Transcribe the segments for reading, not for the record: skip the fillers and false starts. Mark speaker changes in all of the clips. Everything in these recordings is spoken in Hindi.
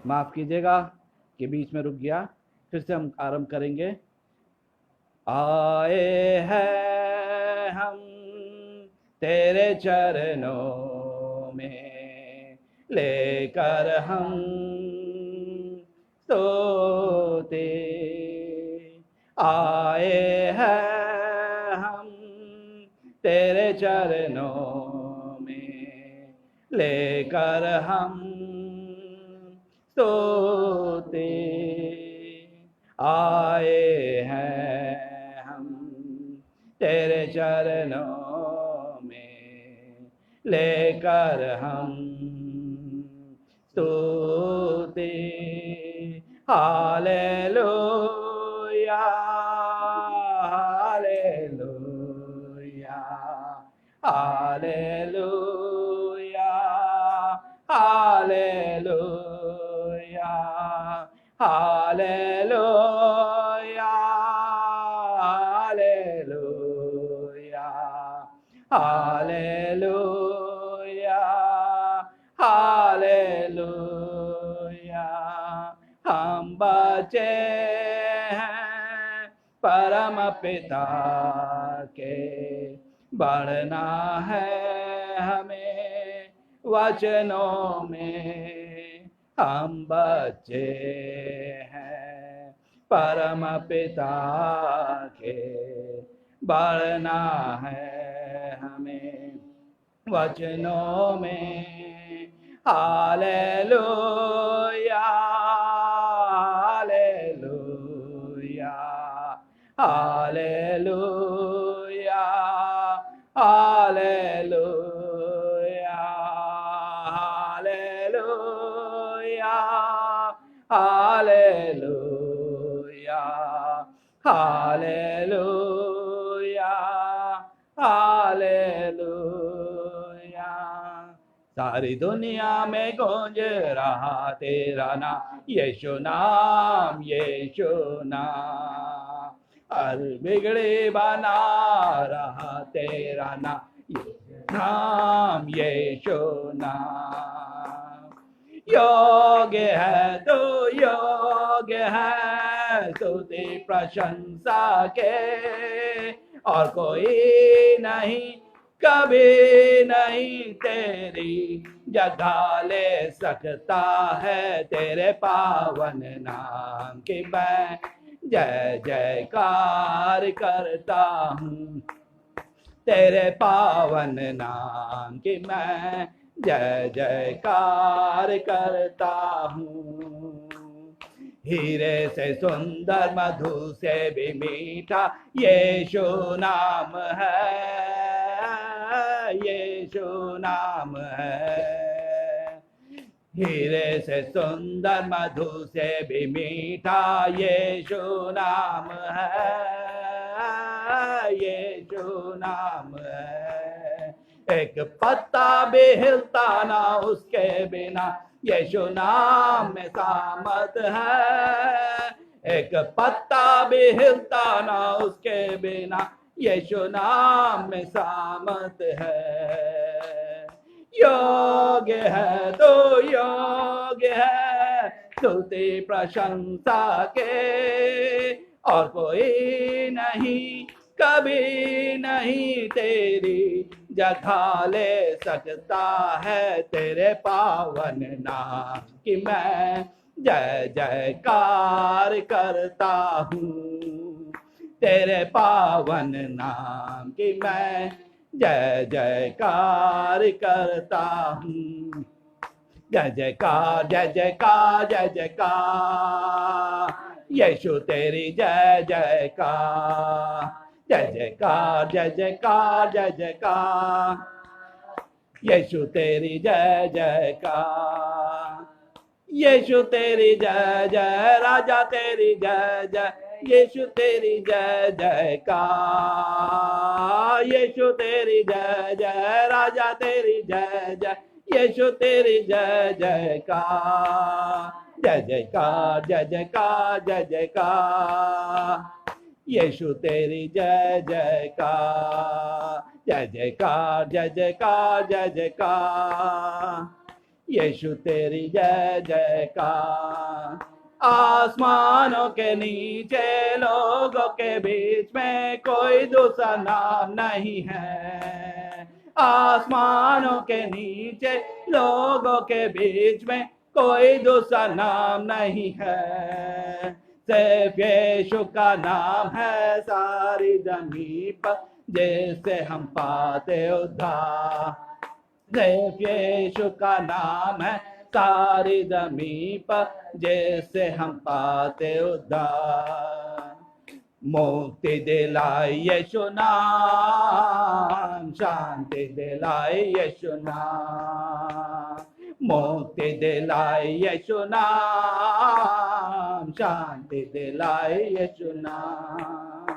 Speaker 1: माफ़ कीजिएगा कि बीच में रुक गया। फिर से हम आरंभ करेंगे। आए हैं हम तेरे चरणों में, लेकर हम स्तुति। आए हैं हम तेरे चरणों में, लेकर हम स्तुति। आए हैं हम तेरे चरणों में, लेकर हम स्तुति। Hallelujah hallelujah hallelujah hallelujah hallelujah hallelujah hallelujah hallelujah. हम बचे हैं परम पिता के, बढ़ना है हमें वचनों में। हम बच्चे हैं परम पिता के, बढ़ना है हमें वचनों में। Hallelujah hallelujah hallelujah hallelujah hallelujah hallelujah hallelujah hallelujah. सारी दुनिया में गूंज रहा तेरा नाम, यीशु नाम यीशु नाम। हर बिगड़े बना रहा तेरा नाम, नाम यीशु नाम। योग्य है तो योग्य है स्तुति प्रशंसा के, और कोई नहीं कभी नहीं तेरी जगह ले सकता है। तेरे पावन नाम की मैं जय जयकार करता हूँ, तेरे पावन नाम की मैं जय जयकार करता हूँ। हीरे से सुंदर मधु से भी मीठा यीशु नाम है, यीशु नाम है। हीरे से सुंदर मधु से भी मीठा यीशु नाम है, यीशु नाम है। एक पत्ता भी हिलता ना उसके बिना, यीशु नाम में सामर्थ है। एक पत्ता भी हिलता ना उसके बिना, यीशु नाम में सामर्थ है। योग्य है तो योग्य है स्तुति प्रशंसा के, और कोई नहीं कभी नहीं तेरी जगह ले सकता है। तेरे पावन नाम की मैं जय जयकार करता हूँ, तेरे पावन नाम की मैं जय जयकार करता हूँ। जय जयकार जय जयकार जय जयकार, यीशु तेरी जय जयकार। जय जयकार जय जयकार जय जयकार, यीशु तेरी जय जयकार। यीशु तेरी जय जय, राजा तेरी जय जय, यीशु तेरी जय जयकार। यीशु तेरी जय जय, राजा तेरी जय जय, यीशु तेरी जय जयकार। जय जयकार जय जयकार जय जयकार, यीशु तेरी जय जयकार। जय जयकार जय जयकार जय जयकार, यीशु तेरी जय जयकार। आसमानों के नीचे लोगों के बीच में कोई दूसरा नाम नहीं है। आसमानों के नीचे लोगों के बीच में कोई दूसरा नाम नहीं है। सिर्फ यीशु का नाम है सारी जमीन पर, जिससे हम पाते उद्धार। सिर्फ यीशु का नाम है सारी जमीन पर, जिससे हम पाते उद्धार। मुक्ति दिलाए यीशु नाम, शांति दिलाए यीशु नाम। मुक्ति दिलाए यीशु नाम, शांति दिलाए यीशु नाम।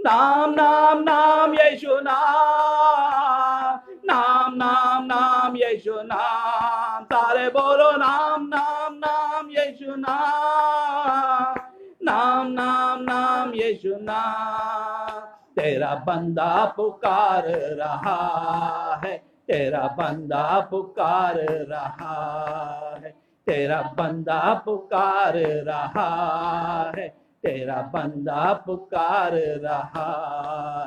Speaker 1: नाम नाम नाम यीशु नाम, नाम नाम नाम यीशु नाम। सारे बोलो नाम नाम नाम यीशु नाम, नाम नाम नाम यीशु नाम। तेरा बंदा पुकार रहा है, तेरा बंदा पुकार रहा है, तेरा बंदा पुकार रहा है, तेरा बंदा पुकार रहा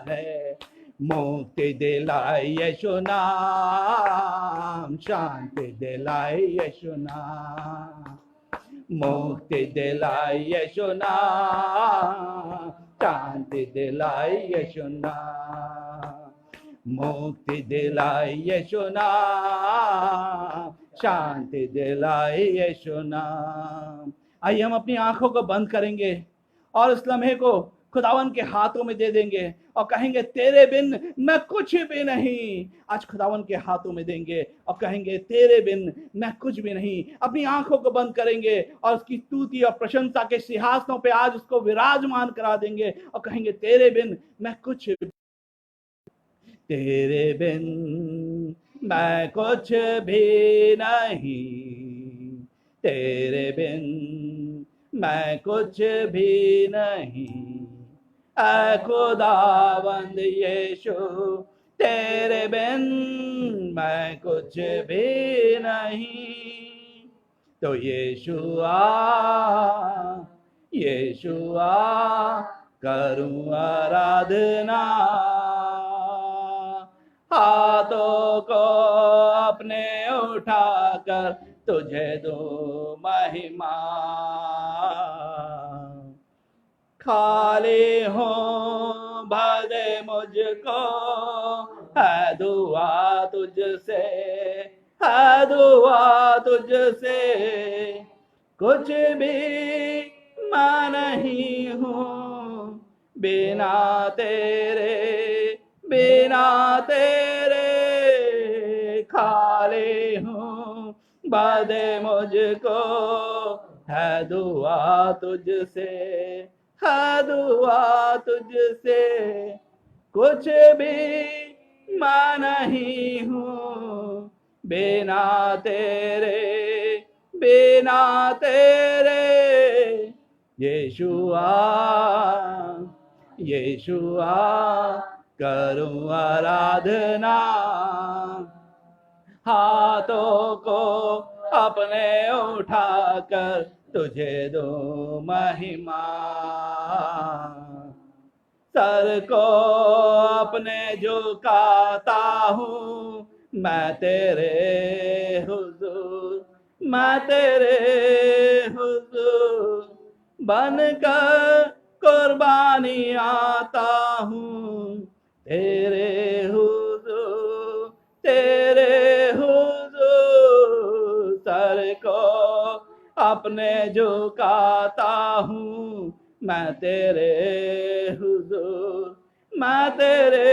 Speaker 1: है। मुक्ति दिलाए यीशु नाम, शांति दिलाए यीशु नाम। मुक्ति दिलाए यीशु नाम, शांति दिलाए यीशु नाम। मुक्ति दिलाए यीशु नाम, शांति दिलाए यीशु नाम। आइए हम अपनी आंखों को बंद करेंगे और इस लम्हे को खुदावन के हाथों में दे देंगे और कहेंगे तेरे बिन मैं कुछ भी नहीं। आज खुदावन के हाथों में देंगे और कहेंगे तेरे बिन मैं कुछ भी नहीं। अपनी आंखों को बंद करेंगे और उसकी स्तुति और प्रशंसा के सिंहासनों पे आज उसको विराजमान करा देंगे और कहेंगे तेरे बिन मैं कुछ, तेरे बिन मैं कुछ भी नहीं, तेरे बिन मैं कुछ भी नहीं। ऐ खुदावंद यीशु तेरे बिन मैं कुछ भी नहीं। तो यीशु आ, यीशु आ, करूं आराधना। हाथों को अपने उठाकर तुझे दो महिमा। खाली हो भर दे मुझको, है दुआ तुझसे, है दुआ तुझसे। कुछ भी मैं नहीं हूँ बिना तेरे, बिना तेरे। खाली हूँ भर दे मुझको, है दुआ तुझसे, है दुआ तुझसे। कुछ भी मैं नहीं हूँ बिना तेरे, बिना तेरे। यीशु आ, यीशु आ, करूं आराधना। हाथों को अपने उठाकर तुझे दो महिमा। सर को अपने झुकाता हूँ मैं तेरे हुजूर, मैं तेरे हुजूर। बनकर कुर्बानी आता हूँ तेरे हुजूर, तेरे हुजूर। सर को अपने झुकाता हूँ मैं तेरे हुजूर, मैं तेरे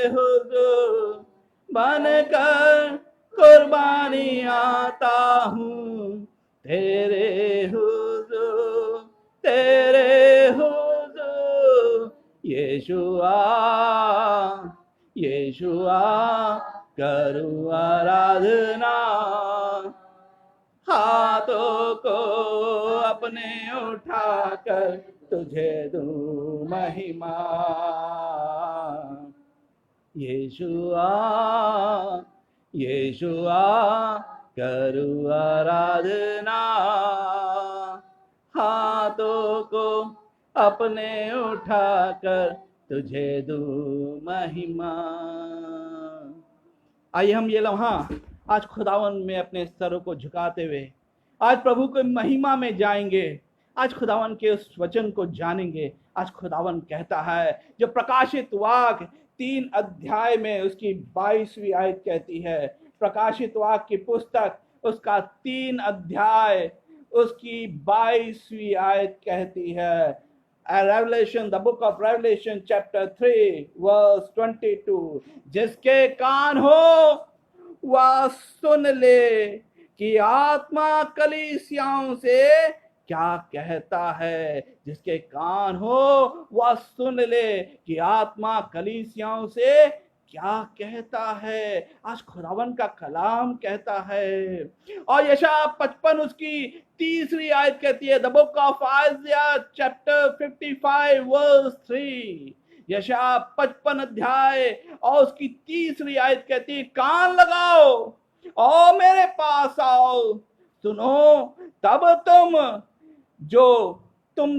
Speaker 1: हुजूर। बनकर कुर्बानी आता हूँ तेरे हुजूर, तेरे हुजूर। यीशु आ, यीशु आ, करूं आराधना। हाथों को अपने उठाकर तुझे दूं महिमा। यीशु आ, यीशु आ, करूँ आराधना, हाथों को अपने उठाकर तुझे दूँ महिमा। आइए हम ये लम्हा आज खुदावन में अपने सरों को झुकाते हुए आज प्रभु के महिमा में जाएंगे। आज खुदावन के उस वचन को जानेंगे। आज खुदावन कहता है, जो प्रकाशित वाक्य 3 अध्याय में उसकी 22वीं आयत कहती है, प्रकाशित वाक्य की पुस्तक उसका 3 अध्याय उसकी 22वीं आयत कहती है, Revelation, the book of Revelation, chapter 3, verse 22, जिसके कान हो वह सुन ले कि आत्मा कलीसियाओं से क्या कहता है। जिसके कान हो वह सुन ले कि आत्मा कलीसियाओं से क्या कहता है। आज खुदावन का कलाम कहता है। और यशायाह 55 उसकी 3री आयत कहती है, the book of Isaiah chapter 55 verse 3, यशायाह 55 अध्याय और उसकी 3री आयत कहती है, कान लगाओ और मेरे पास आओ, सुनो तब तुम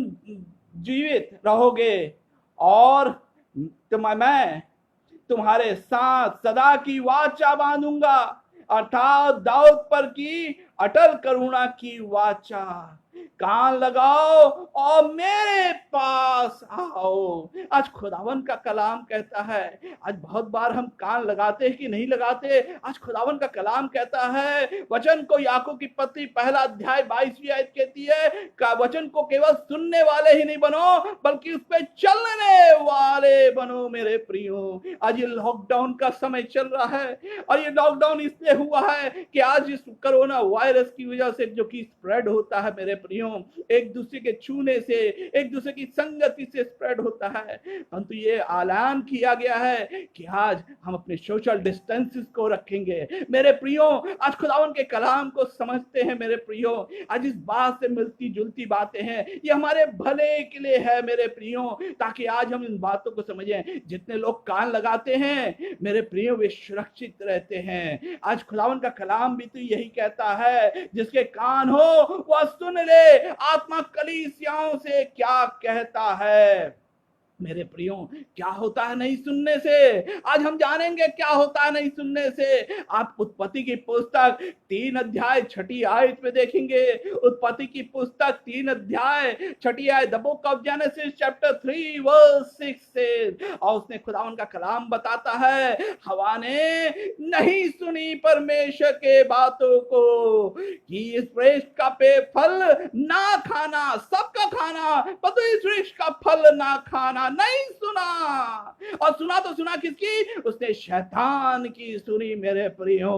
Speaker 1: जीवित रहोगे और मैं तुम्हारे साथ सदा की वाचा बांधूंगा, अर्थात दाऊद पर की अटल करुणा की वाचा। कान लगाओ और मेरे पास आओ। आज खुदावन का कलाम कहता है। आज बहुत बार हम कान लगाते हैं कि नहीं लगाते। आज खुदावन का कलाम कहता है, वचन को याकूब की पत्री 1 अध्याय 22वीं आयत कहती है, का वचन को केवल सुनने वाले ही नहीं बनो बल्कि उस पर चलने वाले बनो मेरे प्रियो। आज ये लॉकडाउन का समय चल रहा है और ये लॉकडाउन इसलिए हुआ है कि आज इस कोरोना वायरस की वजह से जो कि स्प्रेड होता है मेरे प्रियो, एक दूसरे के छूने से, एक दूसरे की संगति से स्प्रेड होता है। परंतु ये ऐलान किया गया है कि आज हम अपने सोशल डिस्टेंसेस को रखेंगे मेरे प्रियो। आज खुदावन के कलाम को समझते हैं मेरे प्रियो। आज इस बात से मिलती जुलती बातें हैं, ये हमारे भले के लिए है मेरे प्रियो, ताकि आज हम इन बातों को समझें। जितने लोग कान लगाते हैं मेरे प्रियो वे सुरक्षित रहते हैं। आज खुदावन का कलाम भी तो यही कहता है, जिसके कान हो वह सुन ले आत्मा कलीसियाओं से क्या कहता है। मेरे प्रियो, क्या होता है नहीं सुनने से? आज हम जानेंगे क्या होता है नहीं सुनने से। आप उत्पत्ति की पुस्तक 3 अध्याय 6ठी आयत में देखेंगे। उत्पत्ति की पुस्तक 3 अध्याय 6ठी आयत, the book of Genesis chapter 3 verse 6 से, और उसने खुदावन का कलाम बताता है, हवा ने नहीं सुनी परमेश्वर के बातों को कि इस वृक्ष का फल ना खाना, सबका खाना, पर इस वृक्ष का फल ना खाना नहीं सुना। और सुना तो सुना किसकी? उसने शैतान की सुनी मेरे प्रियो।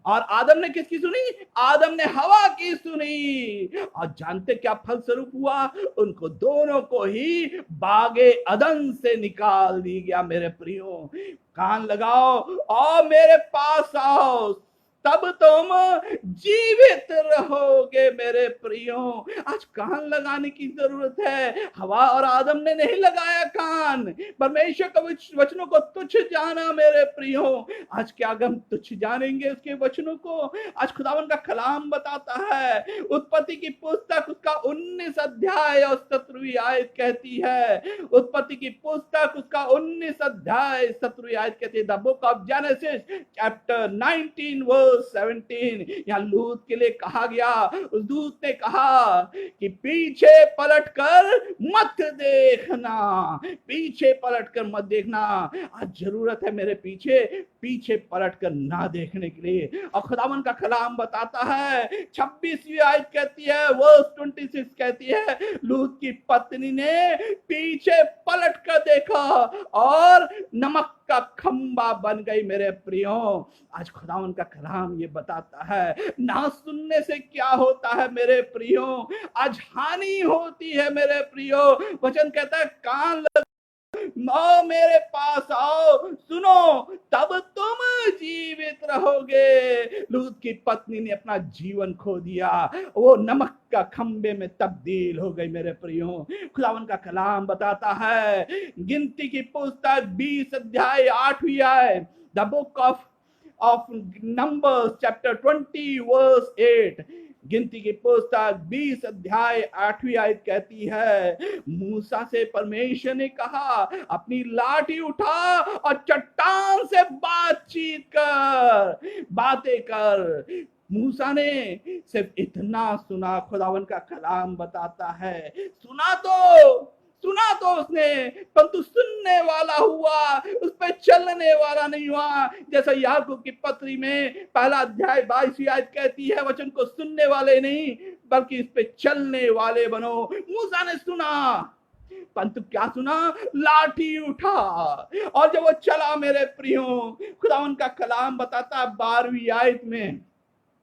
Speaker 1: और आदम ने किसकी सुनी? आदम ने हवा की सुनी। और जानते क्या फल स्वरूप हुआ? उनको दोनों को ही बागे अदन से निकाल दी गया मेरे प्रियो। कान लगाओ और मेरे पास आओ, तब तुम जीवित रहोगे मेरे प्रियो। आज कान लगाने की जरूरत है। हवा और आदम ने नहीं लगाया कान, परमेश्वर के वचनों को तुच्छ जाना मेरे प्रियो। आज क्या हम तुच्छ जानेंगे उसके वचनों को? आज खुदावन का कलाम बताता है, उत्पत्ति की पुस्तक उसका 19 अध्याय और 17वीं आयत कहती है, उत्पत्ति की पुस्तक उसका 19 अध्याय 17वीं आयत कहती है, the book of Genesis chapter 19 verse 17। यहाँ लूत के लिए कहा गया, उस दूत ने कहा कि पीछे पलटकर मत देखना, पीछे पलटकर मत देखना। आज जरूरत है मेरे पीछे पलटकर ना देखने के लिए। और खुदावन का कलाम बताता है, 26वीं आयत कहती है, वर्स 26 कहती है, लूत की पत्नी ने पीछे पलटकर देखा और नमक का खंबा बन गई मेरे प्रियो। आज खुदावन का कलाम ये बताता है, ना सुनने से क्या होता है मेरे प्रियो? आज हानि होती है मेरे प्रियो। वचन कहता है, कान आओ मेरे पास आओ, सुनो तब तुम जीवित रहोगे। लूत की पत्नी ने अपना जीवन खो दिया, वो नमक का खंबे में तब्दील हो गई मेरे प्रियो। खुदावन का कलाम बताता है, गिनती की पुस्तक 20 अध्याय 8वीं आयत, the book of of Numbers chapter 20 verse 8, गिनती की पुस्तक 20 अध्याय 8वीं आयत कहती है, मूसा से परमेश्वर ने कहा अपनी लाठी उठा और चट्टान से बातचीत कर, बातें कर। मूसा ने सिर्फ इतना सुना, खुदावन का कलाम बताता है सुना तो उसने, परंतु सुनने वाला हुआ, उस पर चलने वाला नहीं हुआ। जैसा याकूब की पत्री में 1 अध्याय 22वीं आयत कहती है, वचन को सुनने वाले नहीं बल्कि इस पे चलने वाले बनो। मूसा ने सुना, परंतु क्या सुना? लाठी उठा और जब वो चला मेरे प्रियो, खुदावन का कलाम बताता है 12वीं आयत में,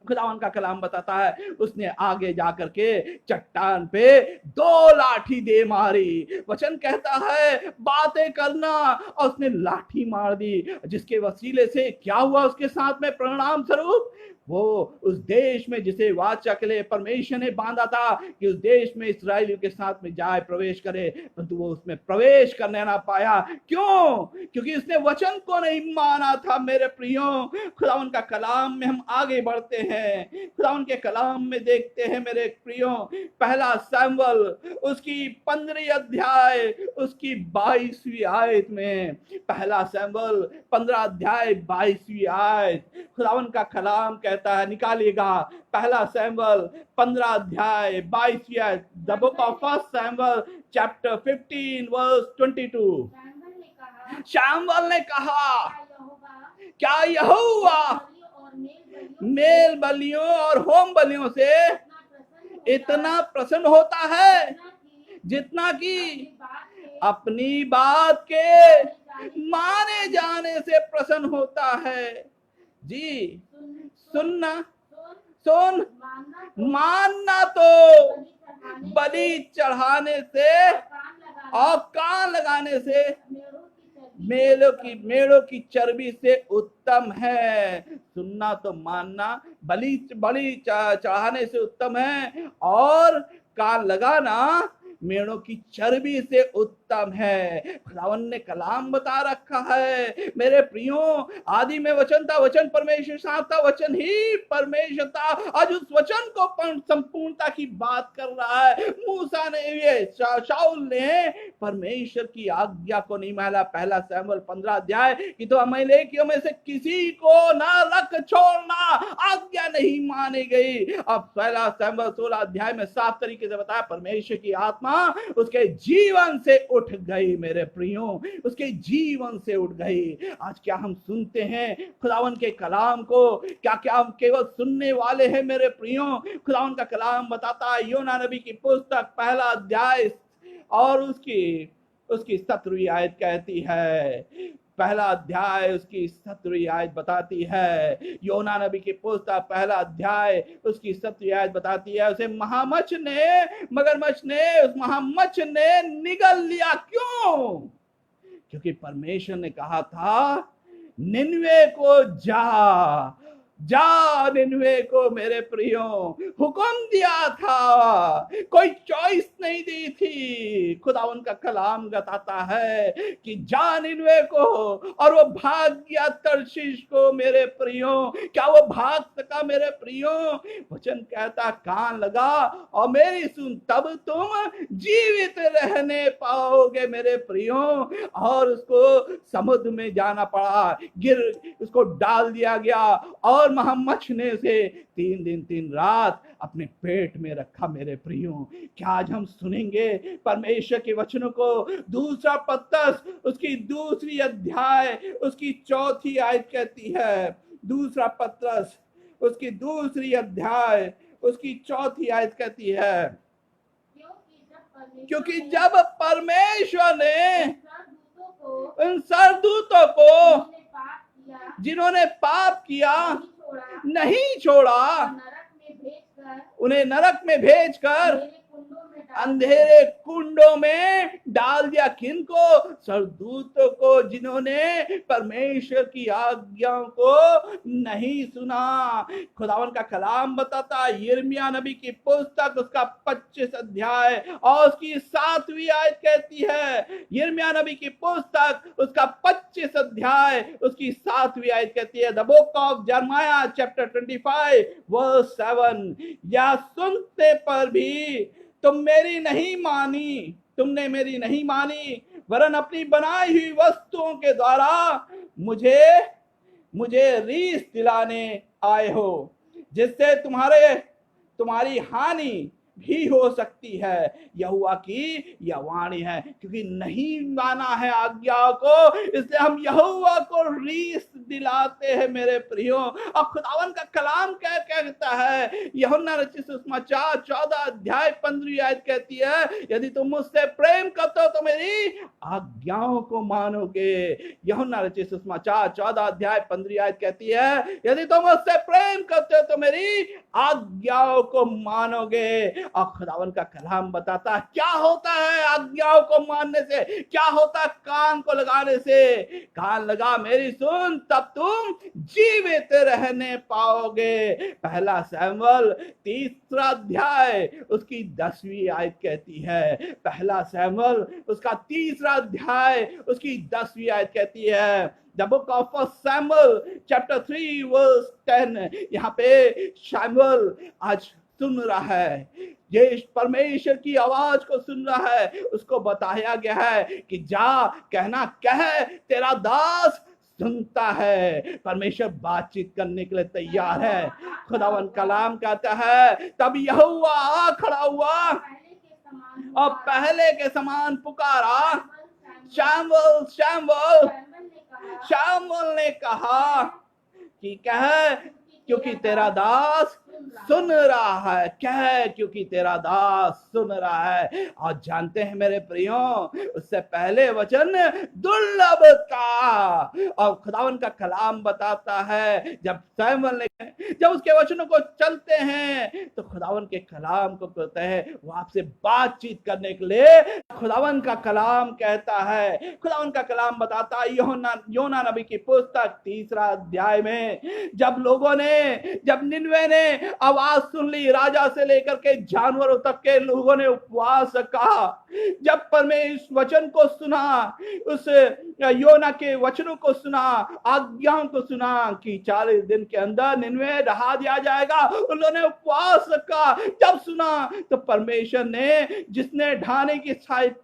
Speaker 1: खुदावन का कलाम बताता है उसने आगे जाकर के चट्टान पे 2 लाठी दे मारी। वचन कहता है बातें करना, और उसने लाठी मार दी, जिसके वसीले से क्या हुआ उसके साथ में परिणाम स्वरूप? वो उस देश में जिसे वाचा के लिए परमेश्वर ने बांधा था कि उस देश में इस्राएलियों के साथ में जाए, प्रवेश करे, परंतु वो उसमें प्रवेश करने ना पाया। क्यों? क्योंकि उसने वचन को नहीं माना था। मेरे प्रियो, खुदावन का कलाम में हम आगे बढ़ते हैं, खुदावन के कलाम में देखते हैं मेरे प्रियो, 1 शमूएल उसकी 15वीं अध्याय उसकी 22वीं आयत में, 1 शमूएल 15 अध्याय 22वीं आयत, खुदावन का कलाम कहता है, निकालिएगा 1 शमूएल 15 अध्याय 22वीं आयत, द बुक ऑफ 1 शमूएल चैप्टर 15 वर्स 22। शमूएल ने कहा क्या यहोवा मेल बलियों और होम बलियों से इतना प्रसन्न होता है जितना कि अपनी बात के माने जाने से प्रसन्न होता है। जी, सुन मानना तो बलि चढ़ाने से और कान लगाने से मेढ़ों की चर्बी से उत्तम है। सुनना तो मानना बलि चढ़ाने से उत्तम है, और कान लगाना मेढ़ों की चर्बी से उत्तम है। खुदावन ने कलाम बता रखा है मेरे प्रियो, आदि में वचन था, वचन परमेश्वर साथ था, वचन ही परमेश्वर था। आज उस वचन को संपूर्णता की बात कर रहा है। मूसा ने, ये शाऊल ने परमेश्वर की आज्ञा को नहीं माना। 1 शमूएल 15 अध्याय कि तो अमालेकियों में से किसी को ना रख छोड़ना, आज्ञा नहीं मानी गई। अब 1 शमूएल 16 अध्याय में साफ तरीके से बताया परमेश्वर की आत्मा उसके जीवन से उठ गई। मेरे प्रियो, उसके जीवन से उठ गई। आज क्या हम सुनते हैं खुदावन के कलाम को? क्या हम केवल सुनने वाले हैं? मेरे प्रियो, खुदावन का कलाम बताता है, योना नबी की पुस्तक 1 अध्याय और उसकी 17वीं आयत कहती है, 1 अध्याय उसकी 17वीं आयत बताती है, योना नबी की पुस्तक 1 अध्याय उसकी 17वीं आयत बताती है, उसे मगरमच्छ ने उस महामच्छ ने निगल लिया। क्यों? क्योंकि परमेश्वर ने कहा था निनवे को जा निनवे को, मेरे प्रियो, हुक्म दिया था, कोई चॉइस नहीं दी थी। खुदावन का कलाम बताता है कि जा निनवे को, और वो भाग गया तर्शीश को। मेरे प्रियो, क्या वो भाग सका? मेरे प्रियो, वचन कहता कान लगा और मेरी सुन, तब तुम जीवित रहने पाओगे। मेरे प्रियो, और उसको समुद्र में जाना पड़ा, उसको डाल दिया गया, और महामच्छ ने उसे 3 दिन 3 रात अपने पेट में रखा। मेरे प्रियो, क्या आज हम सुनेंगे परमेश्वर के वचनों को? 2 पतरस उसकी 2 अध्याय उसकी 4 आयत कहती है, 2 पतरस उसकी 2 अध्याय उसकी 4 आयत कहती है, क्योंकि जब परमेश्वर ने उन सरदूतों को जिन्होंने पाप किया नहीं छोड़ा, उन्हें नरक में भेजकर अंधेरे कुंडों में डाल दिया। किनको? सरदूतों को, जिन्होंने परमेश्वर की आज्ञाओं को नहीं सुना। खुदावन का कलाम बताता है, यिर्मयाह नबी की पुस्तक उसका 25 अध्याय और उसकी 7वीं आयत कहती है, यिर्मयाह नबी की पुस्तक उसका 25 अध्याय उसकी 7वीं आयत कहती है, the book of Jeremiah chapter 25 verse 7, या सुनते पर भी तुमने मेरी नहीं मानी, वरन अपनी बनाई हुई वस्तुओं के द्वारा मुझे रीस दिलाने आए हो, जिससे तुम्हारी हानि भी हो सकती है। यहोवा की यह वाणी है, क्योंकि नहीं माना है आज्ञाओं को, इसलिए हम यहोवा को रीस दिलाते हैं मेरे प्रियो। और खुदावन का कलाम क्या कहता है? यूहन्ना रचित सुसमाचार 14 अध्याय 15वीं आयत कहती है, यदि तुम मुझसे प्रेम करते हो तो मेरी आज्ञाओं को मानोगे। यूहन्ना रचित सुसमाचार 14 अध्याय 15वीं आयत कहती है, यदि तुम मुझसे प्रेम करते हो तो मेरी आज्ञाओं को मानोगे। और खुदावन का कलाम बताता है क्या होता है आज्ञाओं को मानने से, क्या होता है कान को लगाने से। कान लगा मेरी सुन, तब तुम जीवित रहने पाओगे। पहला शमूएल 3 अध्याय उसकी 10वीं आयत कहती है, पहला शमूएल उसका 3 अध्याय उसकी 10वीं आयत कहती है। The book of 1 Samuel chapter 3 verse 10, यहाँ पे शमूएल आज सुन रहा है, ये परमेश्वर की आवाज को सुन रहा है। उसको बताया गया है कि जा कहना कह, तेरा दास सुनता है। परमेश्वर बातचीत करने के लिए तैयार है। खुदावन कलाम कहता है, तब यहोवा खड़ा हुआ और पहले के समान पुकारा, शमूएल शमूएल। शमूएल ने कहा कि कह, क्योंकि तेरा दास सुन रहा है। कह, क्योंकि तेरा दास सुन रहा है। और जानते हैं मेरे प्रियो, उससे पहले वचन दुर्लभ था। और खुदावन का कलाम बताता है, जब शमूएल ने जब उसके वचनों को चलते हैं तो खुदावन के कलाम को कहते हैं वो आपसे बातचीत करने के लिए खुदावन का कलाम कहता है। खुदावन का कलाम बताता है योना नबी की पुस्तक 3 अध्याय में, जब निनवे ने आवाज सुन ली, राजा से लेकर के जानवरों तक के लोगों ने उपवास कहा। जब परमेश्वर वचन को सुना, उस योना के वचनों को सुना, आज्ञाओं को सुना कि 40 दिन के अंदर निनवे ढहा दिया जाएगा, उन्होंने उपवास रखा। जब सुना तो परमेश्वर ने, जिसने ढाने की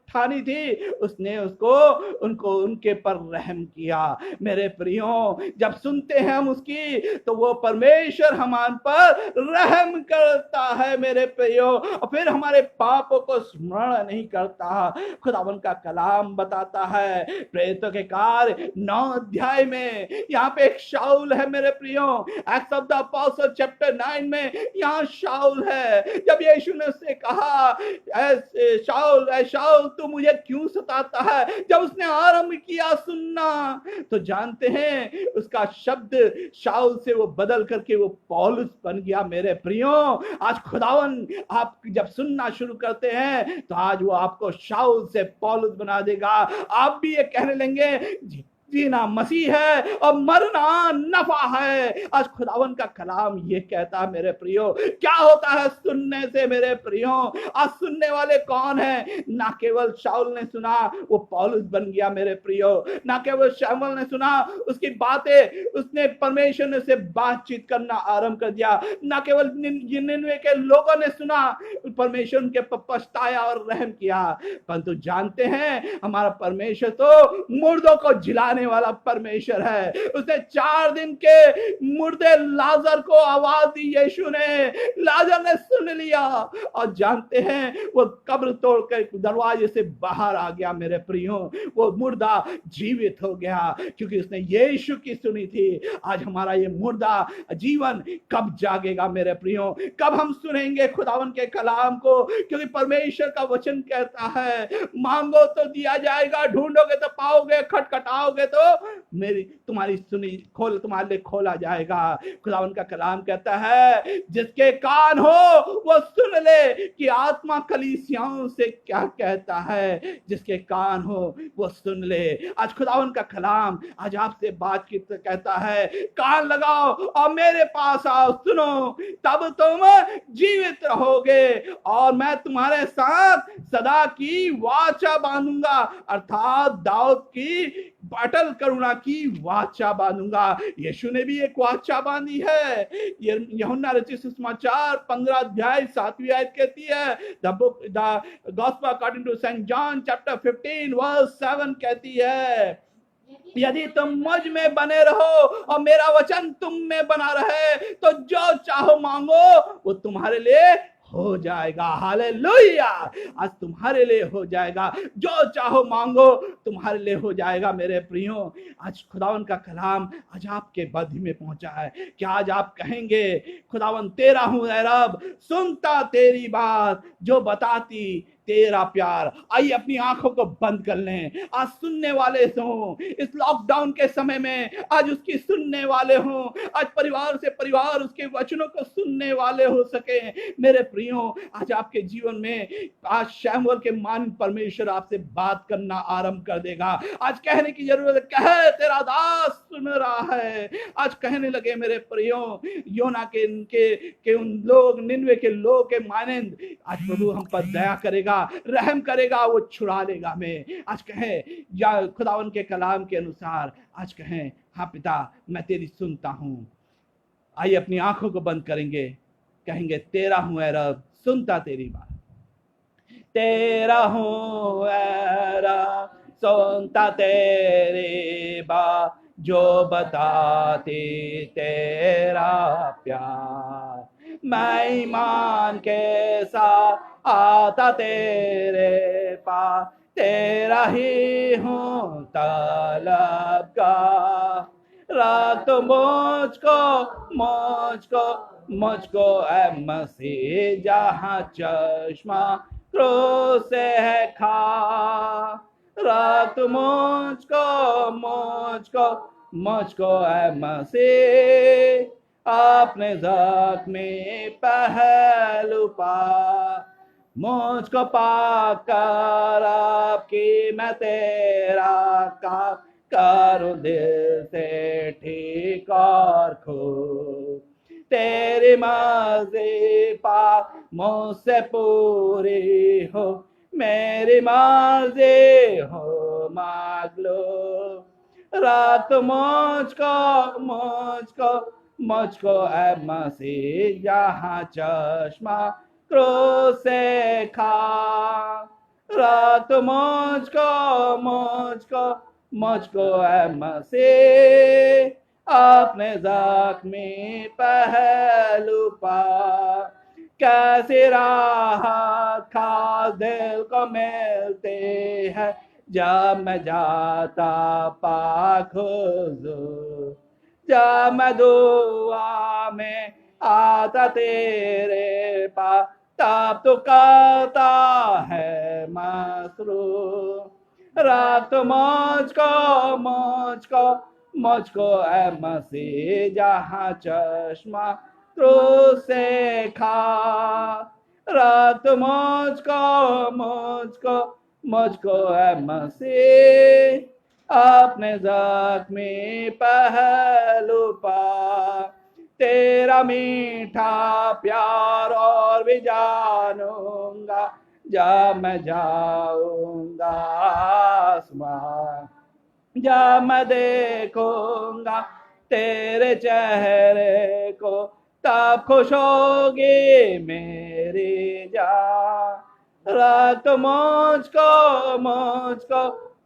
Speaker 1: ठानी थी, उसने उनके पर रहम किया। मेरे प्रियो, जब सुनते हैं हम उसकी, तो वो परमेश्वर हमारे पर रहम करता है मेरे प्रियो, और फिर हमारे पापों को स्मरण नहीं करता। खुदावन का कलाम बताता है प्रेरितों के कार्य 9 अध्याय में, यहाँ पे एक शाऊल है मेरे प्रियो। Acts of the apostle chapter 9 में यहाँ शाऊल है। जब यीशु ने उससे कहा, शाऊल तू मुझे क्यों सताता है, जब उसने आरंभ किया सुनना, तो जानते हैं उसका शब्द शाऊल से वो बदल करके वो पौलुस बन गया। मेरे प्रियो, आज खुदावन आप जब सुनना शुरू करते हैं तो आज वो आपको शाऊल से पौलुस बना देगा। आप भी ये कहने लेंगे जीना मसीह है और मरना नफा है। आज खुदावन का कलाम ये कहता है मेरे प्रियो, क्या होता है सुनने से मेरे प्रियो। आज सुनने वाले कौन है? ना केवल शाऊल ने सुना वो पौलुस बन गया मेरे प्रियो, ना केवल शमूएल ने सुना उसकी बातें, उसने परमेश्वर से बातचीत करना आरंभ कर दिया, ना केवल निनवे के लोगों ने सुना, परमेश्वर उनके पछताया और रहम किया। परंतु जानते हैं हमारा परमेश्वर तो मुर्दों को जिलाने वाला परमेश्वर है। उसने 4 दिन के मुर्दे लाजर को आवाज दी यीशु ने, लाजर ने सुन लिया और जानते हैं वो कब्र तोड़कर दरवाजे से बाहर आ गया मेरे प्रियो। वो मुर्दा जीवित हो गया क्योंकि उसने यीशु की सुनी थी। आज हमारा ये मुर्दा जीवन कब जागेगा मेरे प्रियो? कब हम सुनेंगे खुदावन के कलाम को? क्योंकि परमेश्वर का वचन कहता है, मांगो तो दिया जाएगा, ढूंढोगे तो पाओगे, खटखटाओगे करोगे तो मेरी तुम्हारी तुम्हारे लिए खोला जाएगा। खुदावन का कलाम कहता है जिसके कान हो वो सुन ले कि आत्मा कलीसियाओं से क्या कहता है। जिसके कान हो वो सुन ले। आज खुदावन का कलाम आज आपसे बातचीत कहता है कान लगाओ और मेरे पास आओ, सुनो, तब तुम जीवित रहोगे और मैं तुम्हारे साथ सदा की वाचा बांधूंगा, अर्थात दाऊद की अटल करुणा की वाचा बांधूंगा। यीशु ने भी एक वाचा बांधी है। यूहन्ना रचित सुसमाचार 15 अध्याय 7वीं आयत कहती है, the gospel according to saint John chapter 15 verse 7 कहती है यदि तुम मुझ में बने रहो और मेरा वचन तुम में बना रहे तो जो चाहो मांगो वो तुम्हारे लिए हो जाएगा। हालेलुया। आज तुम्हारे लिए हो जाएगा, जो चाहो मांगो तुम्हारे लिए हो जाएगा। मेरे प्रियो, आज खुदावन का कलाम आज आपके बधी में पहुंचा है। क्या आज आप कहेंगे खुदावन तेरा हूं ऐ रब, सुनता तेरी बात, जो बताती तेरा प्यार। आइए अपनी आंखों को बंद कर लें। आज सुनने वाले हो इस लॉकडाउन के समय में, आज उसकी सुनने वाले हो, आज परिवार से परिवार उसके वचनों को सुनने वाले हो सके। मेरे प्रियो, आज आपके जीवन में आज शैमुएल के मान परमेश्वर आपसे बात करना आरंभ कर देगा। आज कहने की जरूरत है, कहे तेरा दास सुन रहा है। आज कहने लगे मेरे प्रियो, योना के उन लोग, निन्वे के लोग के मानंद आज प्रभु हम पर दया करेगा, रहम करेगा, वो छुड़ा लेगा हमें। आज कहें या खुदावन के कलाम के अनुसार आज कहें, हाँ पिता मैं तेरी सुनता हूं। आइए अपनी आंखों को बंद करेंगे, कहेंगे तेरा हूं ऐ रब, सुनता तेरी बात। तेरा हूं ऐ रब, सुनता तेरी बात, जो बताती तेरा प्यार। मैं ईमान के साथ आता तेरे पास, तेरा ही हूँ तलबगार। रात मुझको ऐ मसीह, जहाँ चश्मा क्रूस से है खा। रात मुझको ऐ मसीह, अपने ज़ख्मी पहलू पा। मुझको पाकर आपकी मैं तेरा काम करूं दिल से ठीक और खूब। तेरी मर्जी पा मुझसे पूरी हो, मेरी मर्जी हो मांग। रात मुझको ऐ मसीह, जहाँ चश्मा क्रूस से खा। रात मुझको ऐ मसीह, अपने ज़ख्मी पहलू पा। कैसी राहत खास दिल को मिलती है, जब मैं जाता पाक हुज़ूर। जब मैं दुआ में आता तेरे पास, तब तो करता है मसरूर। रात मुझको ऐ मसीह, जहाँ चश्मा क्रूस से खा। रात मुझको ऐ मसीह, अपने ज़ख्मी पहलू पा। तेरा मीठा प्यार और भी जानूंगा, जब मैं जाऊंगा आसमान। जब मैं देखूंगा तेरे चेहरे को, तब खुश होगी मेरी जान। रात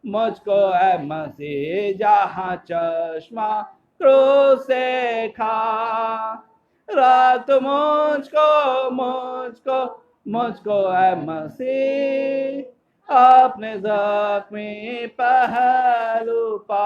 Speaker 1: मुझको ऐ मसीह, जहाँ चश्मा क्रूस से खा। रात मुझको ऐ मसीह, अपने ज़ख्मी पहलू पा।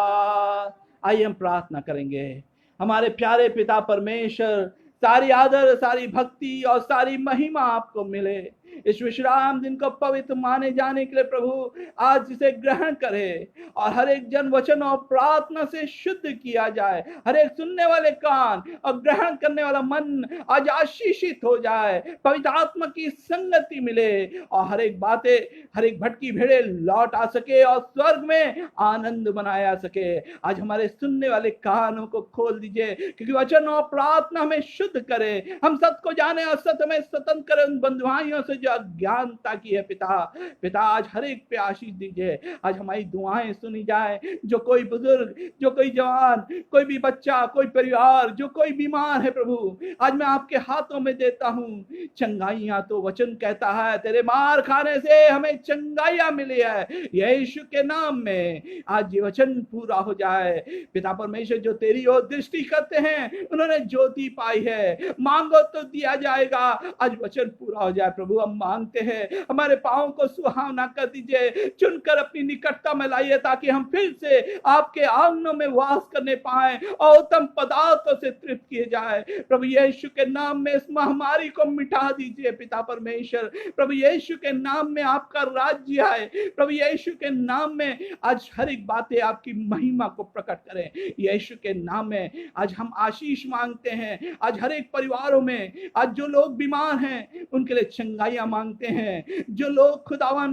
Speaker 1: आइए हम प्रार्थना करेंगे। हमारे प्यारे पिता परमेश्वर, सारी आदर, सारी भक्ति और सारी महिमा आपको मिले। इस विश्राम दिन को पवित्र माने जाने के लिए प्रभु आज इसे ग्रहण करे और हर एक जन वचन और प्रार्थना से शुद्ध किया जाए। हर एक सुनने वाले कान और ग्रहण करने वाला मन आज आशीषित हो जाए, पवित्र आत्मा की संगति मिले और हर एक बातें, हर एक भटकी भेड़े लौट आ सके और स्वर्ग में आनंद बनाया सके। आज हमारे सुनने वाले कानों को खोल दीजिए, क्योंकि वचन और प्रार्थना हमें शुद्ध करे, हम सत्य को जाने और सत्य में स्वतंत्र करे उन बंधुआइयों से जो अज्ञानता की है। पिता आज हर एक पे आशीष दीजिए। आज हमारी दुआएं सुनी जाए। जो कोई बुजुर्ग, जो कोई जवान, कोई भी बच्चा, कोई परिवार, जो कोई बीमार है प्रभु, आज मैं आपके हाथों में देता हूँ। चंगाइयां तो वचन कहता है तेरे मार खाने से हमें चंगाइयां मिली है। यीशु के नाम में आज ये वचन पूरा हो जाए। पिता परमेश्वर, जो तेरी ओर दृष्टि करते हैं उन्होंने ज्योति पाई है, मांगो तो दिया जाएगा। आज वचन पूरा हो जाए प्रभु, हम मांगते हैं। हमारे पांव को सुहावना कर दीजिए, चुनकर अपनी निकटता में लाइए, ताकि हम फिर से आपके आंगनों में वास करने पाए और उत्तम पदार्थों से तृप्त किए जाए। प्रभु यीशु के नाम में इस महामारी को मिटा दीजिए पिता परमेश्वर। प्रभु यीशु के नाम में आपका राज्य आए। प्रभु यीशु के नाम में आज हर एक बातें आपकी महिमा को प्रकट करें। यीशु के नाम में आज हम आशीष मांगते हैं। आज हर एक परिवारों में आज जो लोग बीमार हैं उनके लिए चंगाइयां मांगते हैं। जो लोग खुदावन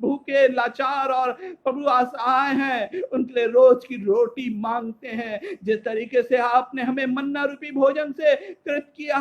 Speaker 1: भूखे, लाचार और प्रभु असहाय हैं उनके लिए रोज की रोटी मांगते हैं। जिस तरीके से आपने हमें मन्ना रूपी भोजन से तृप्त किया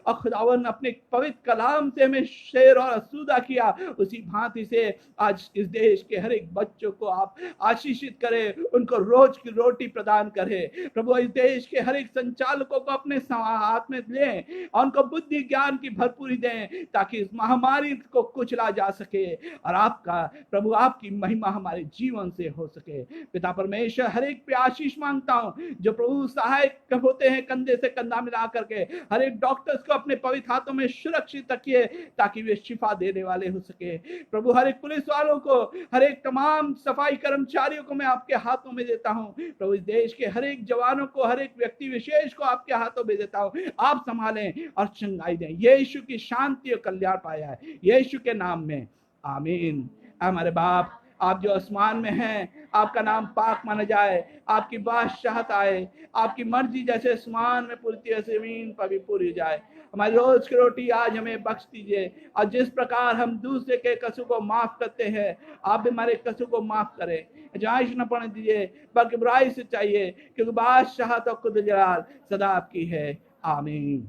Speaker 1: और खुदावन अपने पवित्र कलाम से हमें शेर और असुदा किया, उसी भांति से आज इस देश के हर एक बच्चों को आप आशीषित करें, उनको रोज की रोटी प्रदान करें। प्रभु इस देश के हर एक संचालकों को अपने हाथ में लें और उनको बुद्धि ज्ञान की भरपूरी दें, ताकि इस महामारी को कुचला जा सके और आपका प्रभु आपकी महिमा हमारे जीवन से हो सके। पिता परमेश्वर, हर एक पे आशीष मांगता हूँ जो प्रभु सहायक होते हैं, कंधे से कंधा मिला करके हर एक डॉक्टर्स को अपने पवित्र हाथों में सुरक्षित रखिए, ताकि वे शिफा देने वाले हो सके। प्रभु हर एक पुलिस वालों को, हर एक तमाम सफाई कर्मचारियों को मैं आपके हाथों में देता हूँ। प्रभु इस देश के हर एक जवानों को, हर एक व्यक्ति विशेष को आपके हाथों में देता हूँ। आप संभालें और चंगाई दें। यीशु की शांति और कल्याण पाया है यीशु के नाम में, आमीन। हमारे बाप, आप जो आसमान में हैं, आपका नाम पाक माना जाए, आपकी बादशाहत आए, आपकी मर्जी जैसे आसमान में पूरी वैसे जमीन पर भी पूरी जाए। हमारी रोज की रोटी आज हमें बख्श दीजिए, और जिस प्रकार हम दूसरे के कसू को माफ करते हैं, आप भी हमारे कसू को माफ करें। जायश न पड़ने दीजिए, बल्कि बुराई से चाहिए, क्योंकि बादशाहत और खुद जलाल सदा आपकी है, आमीन।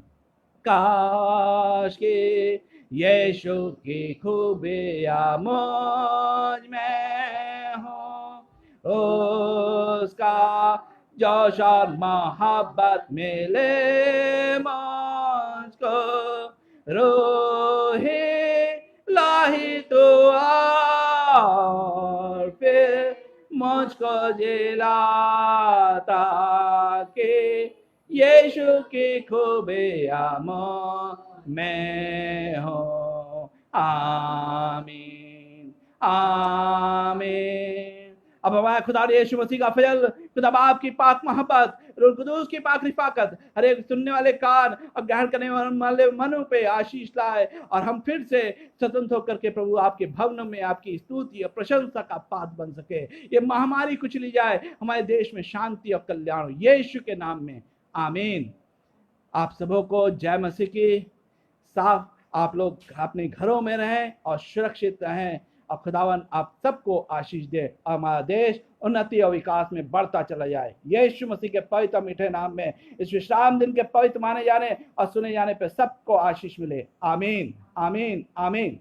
Speaker 1: काश के यीशु की खूबियाँ मुझ में हो, उसका जोश और मोहब्बत मिले मुझको, रूहे लाही तो और फिर मुझको जिलाता के यीशु की खूबियाँ में हो, आमीन, आमीन। अब हमारे खुदा यीशु मसीह का फजल, खुदा बाप की पाक मोहब्बत, रूह कुदूस की पाक रिफाकत हर एक सुनने वाले कान और ग्रहण करने वाले मनों पे आशीष लाए, और हम फिर से स्वतंत्र होकर के प्रभु आपके भवनों में आपकी स्तुति और प्रशंसा का पात्र बन सके। ये महामारी कुचली जाए, हमारे देश में शांति और कल्याण हो, यीशु के नाम में, आमीन। आप सबों को जय मसीह की। साफ आप लोग अपने घरों में रहें और सुरक्षित रहें, और खुदावन आप सबको आशीष दे और हमारा देश उन्नति और विकास में बढ़ता चला जाए। यीशु मसीह के पवित्र मीठे नाम में इस विश्राम दिन के पवित्र माने जाने और सुने जाने पर सबको आशीष मिले, आमीन, आमीन, आमीन।